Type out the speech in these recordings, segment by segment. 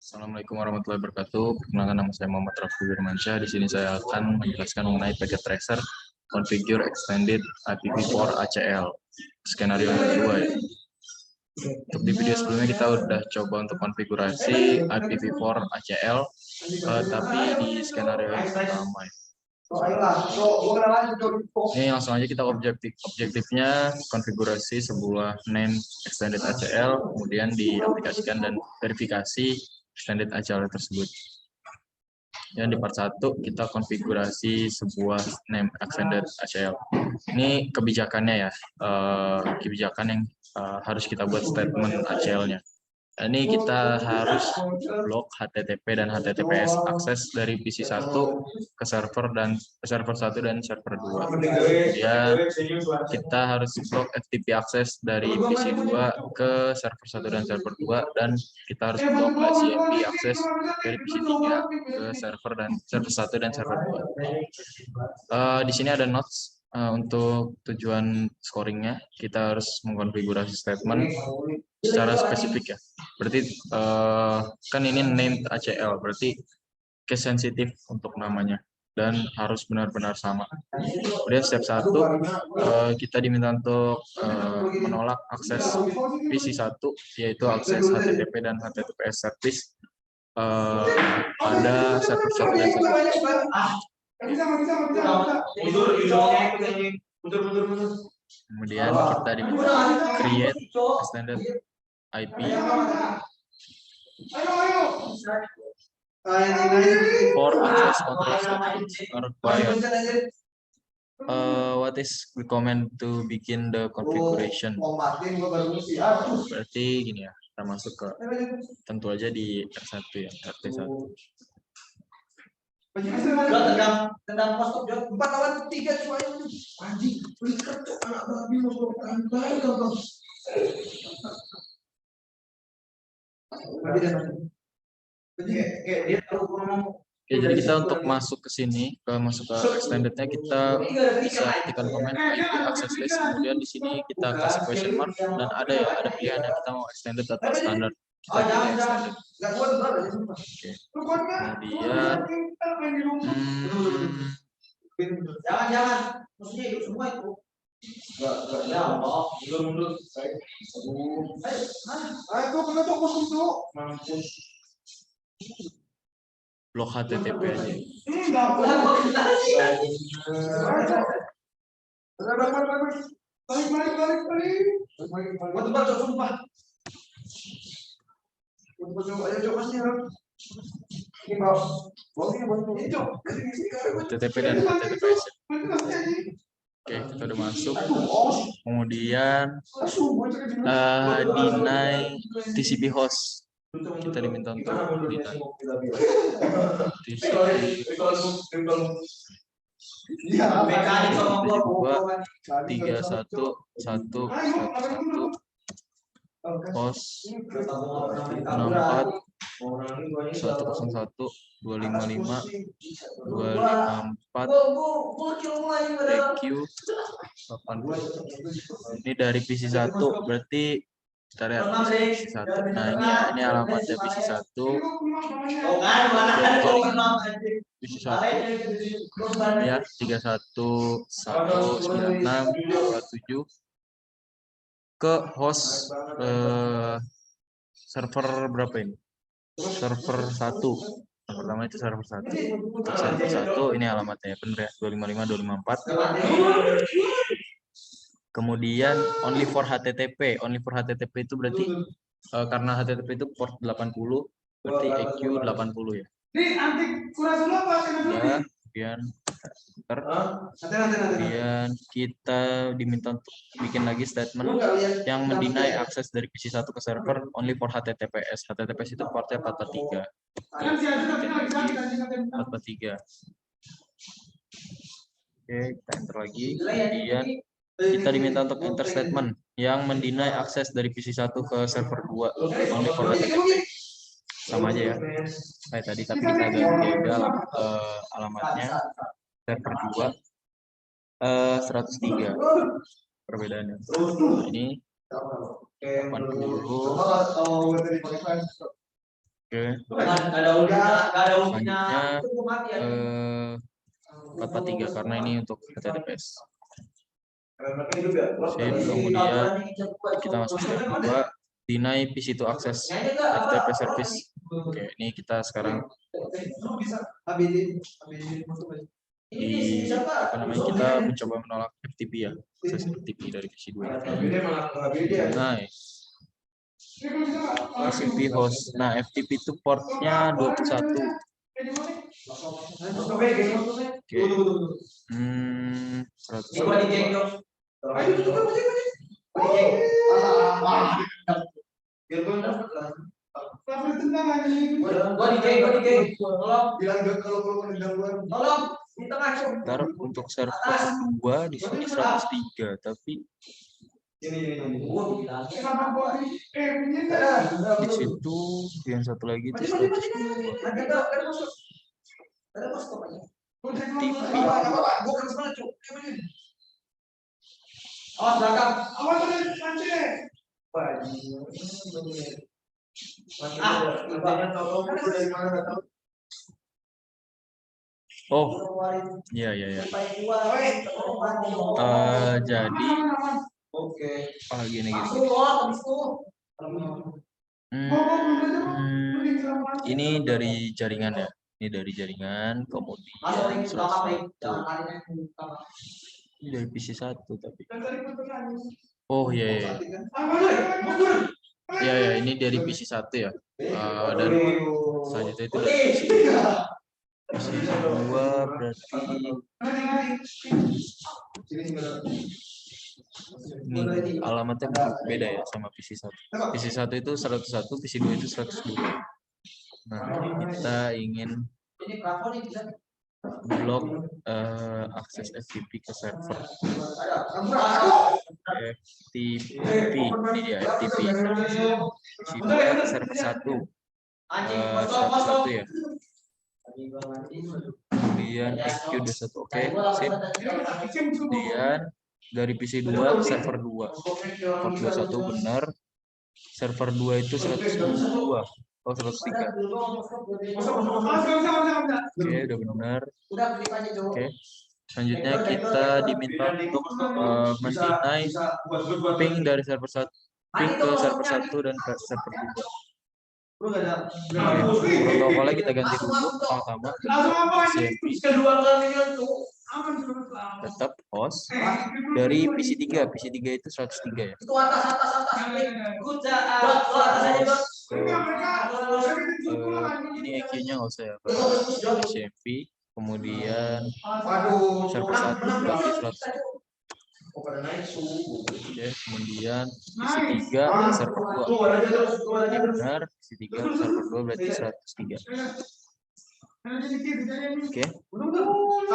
Assalamualaikum warahmatullahi wabarakatuh. Perkenalkan, nama saya Muhammad Raffi Firmansyah. Di sini saya akan menjelaskan mengenai packet tracer configure extended IPv4 ACL. Skenario yang kedua ya. Untuk di video sebelumnya kita udah coba untuk konfigurasi IPv4 ACL, tapi di skenario yang pertama ya. Ini langsung aja kita objektifnya konfigurasi sebuah name extended ACL, kemudian diaplikasikan dan verifikasi extended ACL tersebut. Dan di part 1 kita konfigurasi sebuah name extended ACL. Ini kebijakannya ya, kebijakan yang harus kita buat statement ACL-nya. Ini kita harus blok HTTP dan HTTPS akses dari PC 1 ke server 1 dan server 2. Kemudian kita harus blok FTP akses dari PC 2 ke server 1 dan server 2, dan kita harus blok CMP akses dari PC 3 ke server 1 dan server 2. Di sini ada notes. Untuk tujuan scoringnya kita harus mengkonfigurasi statement secara spesifik ya. Berarti kan ini named ACL, berarti case sensitif untuk namanya dan harus benar-benar sama. Kemudian step 1 kita diminta untuk menolak akses PC 1, yaitu akses HTTP dan HTTPS service pada server 1 dan server 2. Kemudian kita diminta create extended IP for access control statements are required. What is recommend to begin the configuration? Berarti gini ya, kita masuk ke tentu aja di R1 ya, RT1. Tendang masuk 4 lawan 3 cuma anjing anak babi mau Oke, jadi kita untuk masuk ke sini, masuk ke extendednya, kita bisa ketikkan komen IP access list, kemudian di sini kita kasih question mark, dan ada pilihan yang kita mau extended atau standar. Kita pilih extended. Oke. Kemudian jangan maksudnya itu semua itu mundur blok HTTP aja. HTTP dan HTTPS. Oke, kita udah masuk. Kemudian deny TCP host. Kita diminta untuk deny TCP host 2.3.1.1.1 host 64 101 255 254 EQ 80. Ini dari PC 1, berarti kita lihat PC 1. Nah, ini alamatnya PC 1. PC 1 ya 31.196.27 ke host server berapa ini? Server 1. Yang pertama itu server 1. Untuk server 1 ini alamatnya benar ya, 255.254. Kemudian only for HTTP. Only for HTTP itu berarti karena HTTP itu port 80, berarti EQ 80 ya. Ya, kemudian kita diminta untuk bikin lagi statement yang mendinai akses dari PC 1 ke server only for HTTPS. HTTPS itu portnya 443. 443. Oke, kita enter lagi. Kemudian kita diminta untuk enter statement yang mendinai akses dari PC 1 ke server 2 only for HTTP. Sama aja ya kayak tadi, tapi kita ganti aja alamatnya server 2 103 perbedaannya. Nah, ini 80 Oke. Nggak ada ujinya. Selanjutnya 443 karena ini untuk HTTPS. Sip, kemudian kita masuk step 2, deny PC to access FTP service. Oke, ini kita sekarang kita mencoba menolak FTP ya, akses FTP dari PC 2. Deny FTP host. Nah, FTP itu portnya 21. Oke. 100. Ntar untuk server 2 di sini 103, tapi di situ yang satu lagi itu 102. Oh, iya. Jadi, gini. Ini dari jaringan ya. Ini dari jaringan, kemudian 101. Ini dari PC 1 tapi. Oh iya. Ya, ini dari PC 1 ya. Dan selanjutnya itu dari PC 2 berarti ini alamatnya beda ya sama PC 1. PC 1 itu 101, PC 2 itu 102. Nah, kita ingin blok akses FTP ke server. FTP, ini dia FTP. PC 2 server 1. Server 1 ya. Kemudian SQ21, oke, sip. Kemudian dari PC 2 ke server 2. Port 21 benar. Server 2 itu 102. Oh, 103. Oke, udah benar. Oke. Selanjutnya kita diminta untuk men-deny ping dari server 1, ping ke server 1 dan ke server 2. Protokolnya kita ganti dulu pertama CMP. Tetap host dari PC 3. PC 3 itu 103 ya. Ini EQ-nya nggak usah ya. CMP, kemudian server 1 berarti 100. Oke, kemudian PC 3 server 2. Ini benar, PC 3 server 2 berarti 103. Oke.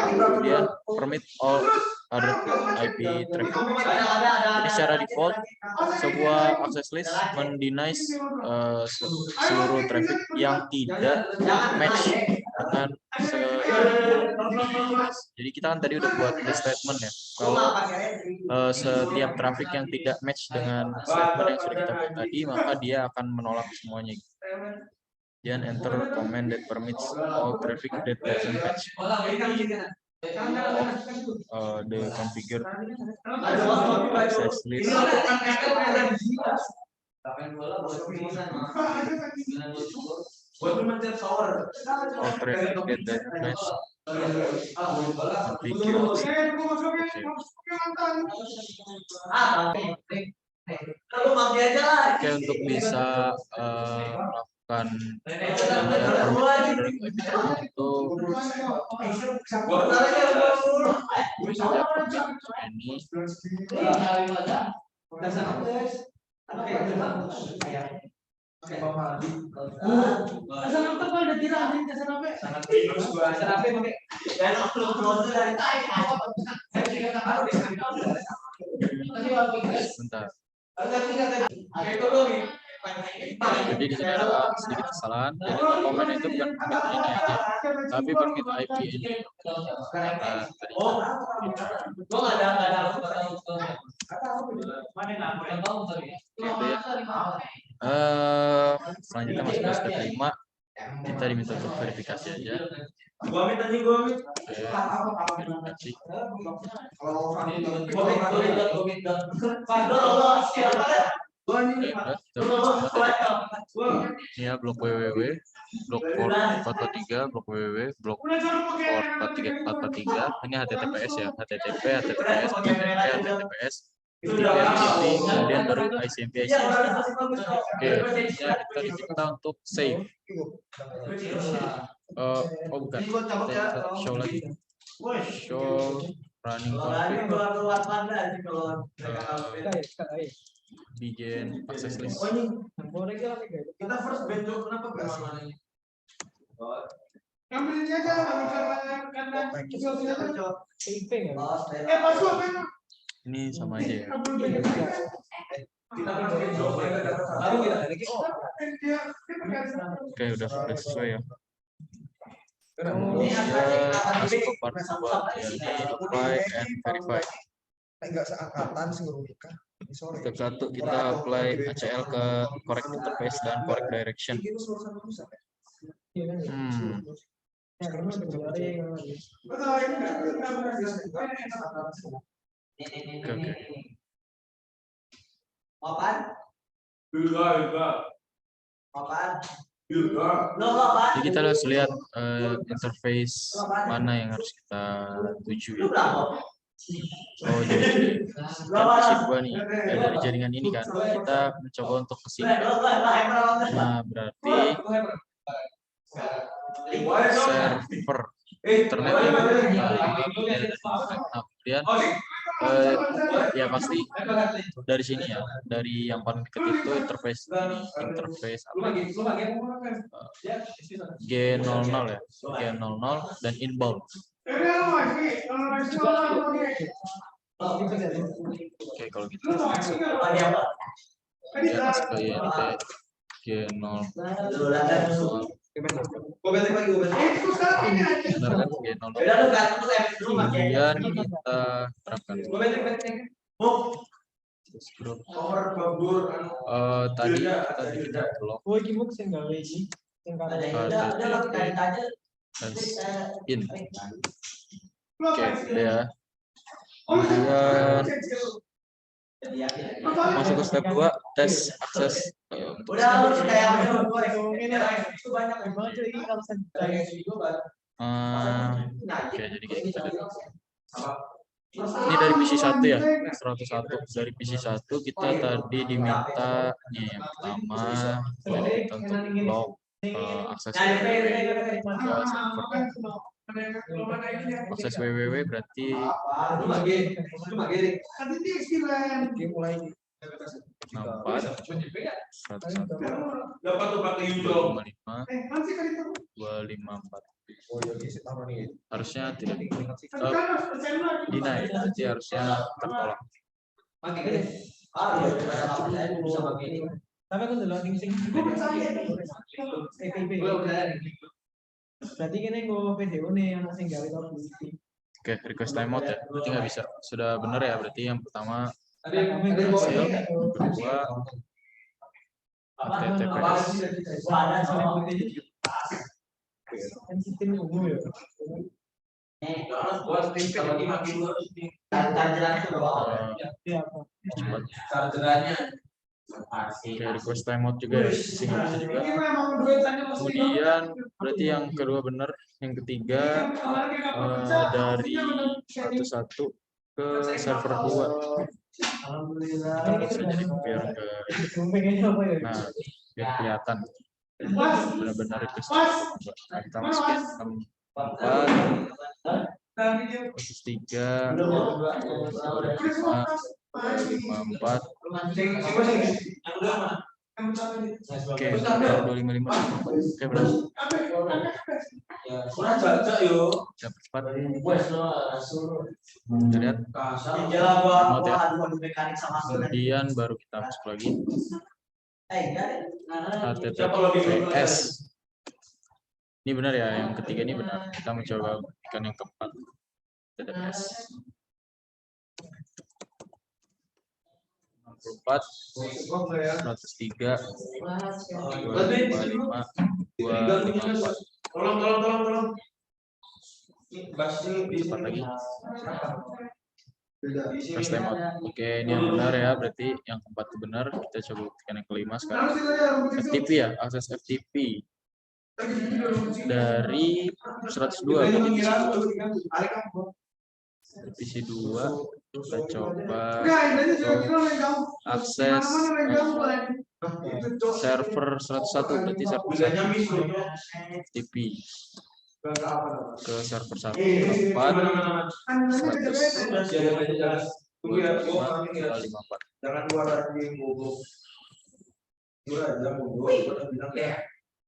Kemudian permit all other IP traffic. Jadi secara default sebuah access list mendeny seluruh traffic yang tidak match dengan jadi kita kan tadi udah buat statement ya. Kalau setiap traffic yang tidak match dengan statement yang sudah kita buat tadi, maka dia akan menolak semuanya. Dan enter command that permits all traffic that doesn't match the configure access list. All traffic that doesn't match configure. Oke, untuk bisa melakukan itu bentar. Jadi di sini ada sedikit kesalahan. Jadi komen itu bukan permit ini aja, tapi permit IP ini. Selanjutnya masuk ke step 5. kita diminta untuk verifikasi aja. Gua amit anjing, gua amit. Oke, verifikasi. Oke, udah, kita coba ini ya, blok www, blok port 443, blok www, blok port 443. Ini HTTPS ya, HTTP, HTTPS, HTTPS, kemudian baru ICMP. Oke, ya, kita diminta untuk save. Oh bukan, kita show lagi. Show running config. Begin access list. Kita first bentuk kenapa enggak? Ini sama aja ya. Oke, udah sesuai ya. Kemudian masuk ke part buat yakni apply and verify. Enggak seangkatan sih Rubika. Step 1 kita apply ACL ke correct interface dan correct direction. Oke. Jadi kita harus lihat interface mana yang harus kita tuju ya. Oh jadi kan chip gua nih dari jaringan ini kan kita mencoba untuk ke sini. Nah berarti server internet kemudian ya pasti dari sini ya, dari yang paling dekat itu interface apa G00 ya, G00 dan inbound. Oke, kalau gitu masuk ke INT G0. Kemudian kita terapkan tadi kita blok in. Oke, ya. Kemudian masuk ke step 2, tes akses. Oke, jadi kayak gitu. Ini dari PC 1 ya, 101. Dari PC 1 kita tadi diminta nih yang pertama kita untuk blok akses akses www berarti 254 harusnya tidak dinaik, nanti harusnya tertolak. Berarti kene nggo PDO nih yang sing gawe kok. Oke, request timeout ya. Berarti nggak bisa. Sudah benar ya. Berarti yang pertama Hasil, kedua HTTPS. kan sistem umum ya. Oke, request timeout juga ya. Sehingga bisa juga. Kemudian berarti yang kedua benar, yang ketiga dari 11 ke server 2. Kita bisa jadi biar ke nah biar kelihatan benar-benar request. Kita masukin 4 khusus 3 54. Oke, 255. Oke, berapa? Dapat 4. Kita lihat. Kemudian baru kita masuk lagi. HTTPS. Ini benar ya, yang ketiga ini benar. Kita mencoba berikan yang keempat. HTTPS. 64, 103, 255, 254. Tolong. Ini bahas ini di Cepat lagi. Di sini. Press time out. Oke, ini yang benar ya. Berarti yang keempat itu benar. Kita coba buktikan yang kelima sekarang. FTP ya, akses FTP dari 102 berarti PC 2 kita coba akses server 101 berarti server 1 FTP ke server 1 tempat 100.254. Jangan keluar lagi goblok.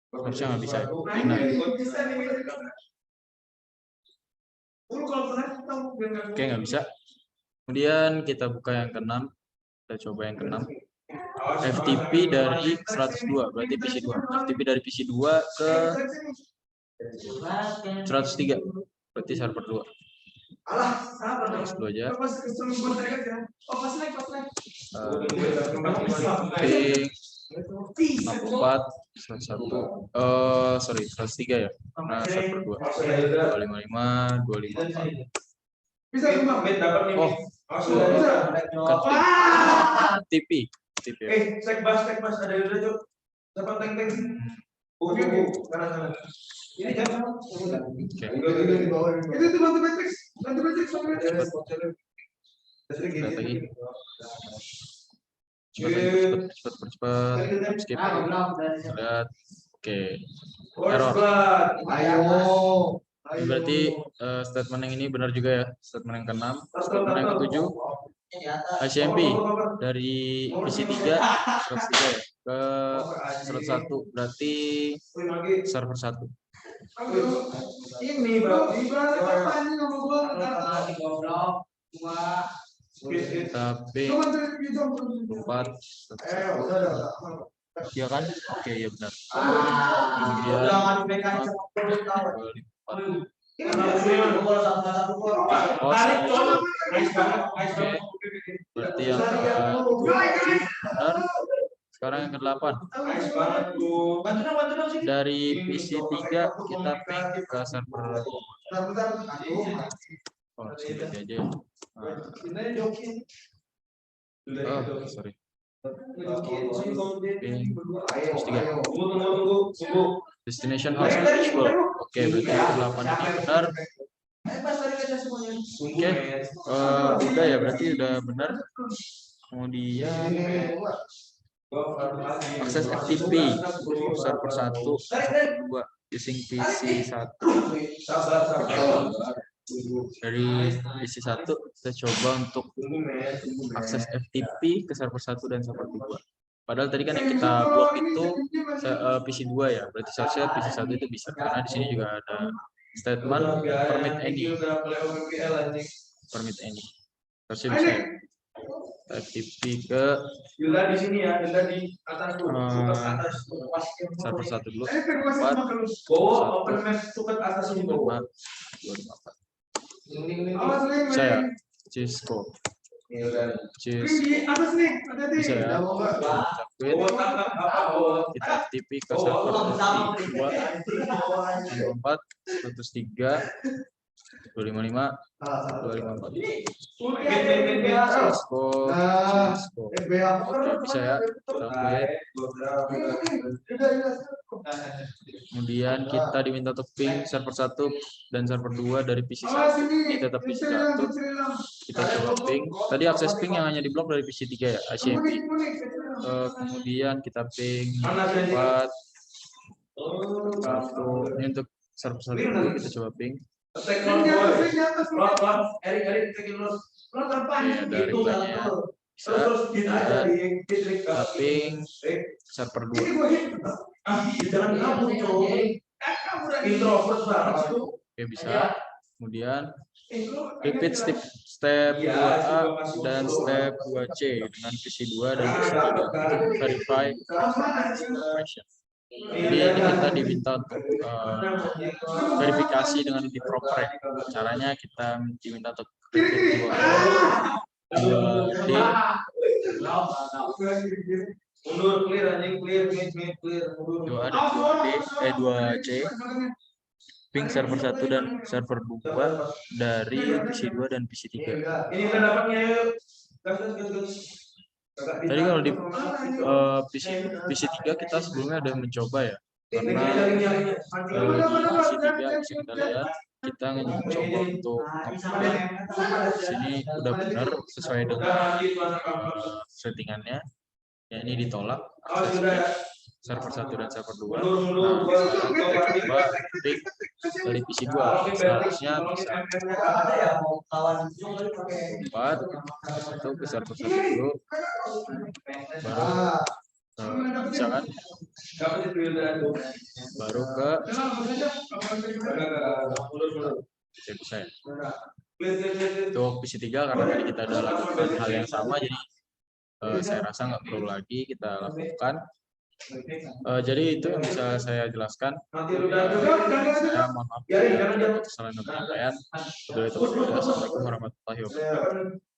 Harusnya nggak bisa ya. Nah, oke, nggak bisa. Kemudian kita buka yang ke-6. Kita coba yang ke-6. FTP dari 102 berarti PC 2. FTP dari PC 2 ke 103 berarti server 2. 102 aja. Ping 64 101 sorry 103 ya karena server 2 255 254. Oh, FTP ya. Cek bas ada udah Cuk. Dapat tank. Kanan. Ini jangan. Itu bantu Matrix. Lihat lagi. Cepat. Skip. Lihat. Oke. Error. Ayo. Ini berarti statement yang ini benar juga ya. Statement yang ke-6. Statement yang ke-7. HCMP dari PC 3 103 ya ke 101 berarti server 1. Ini bro. Kita ping 4 ya kan? Oke, ya benar. Kemudian berarti yang benar. Sekarang yang ke-8 dari PC 3 kita ping ke server aja. Sorry. Destination host school. Oke, berarti yang ke-8 ini benar. Oke, udah ya, berarti udah benar. Kemudian akses FTP server 1 server 2 using PC 1 dari PC 1 kita coba untuk akses FTP ke server 1 dan server 2. Padahal tadi kan yang kita blok itu PC 2 ya, berarti seharusnya PC 1 itu bisa karena di sini juga ada statement permit any harusnya bisa ya. FTP ke di sini ya, di atas server 1 dulu 4 saya Cisco bisa ya. Kita FTP ke server 2 4 103 255 254. Cisco. Oke, bisa ya. Kemudian kita diminta untuk ping server 1 dan server 2 dari PC 1. Ini tetap PC 1. Kita coba ping. Tadi akses ping yang hanya diblok dari PC 3 ya, HCMP. Kemudian kita ping 4 1. Ini untuk server 1 kita coba ping. Dari banyak bisa ping server 2. Oke, bisa. Kemudian repeat step 2A dan step 2C dengan PC 2 dan PC 3 verify information. Jadi ini kita diminta untuk verifikasi dengan di proper ya. Caranya kita diminta untuk repeat 2D Mundur, clear anjing, clear, clear, mundur. 2A dan 2C ping server 1 dan server 2 dari PC 2 dan PC 3. Ini udah dapatnya yuk. Gas. Tadi kalau di PC 3 kita sebelumnya udah mencoba ya, karena di PC 3 bisa kita lihat kita mencoba untuk update. Sini udah benar sesuai dengan settingannya. Ya, ini ditolak akses server 1 dan server 2. Nah, sekarang kita coba update dari PC 2. Seharusnya bisa 4 atau ke server 1 dulu, baru bisa kan, baru ke bisa ya. Untuk PC 3 karena tadi kita udah lakukan hal yang sama, jadi saya rasa nggak perlu lagi kita lakukan. Jadi itu yang bisa saya jelaskan. Saya mohon maaf jika ada kesalahan dan penyampaian. Assalamualaikum warahmatullahi wabarakatuh.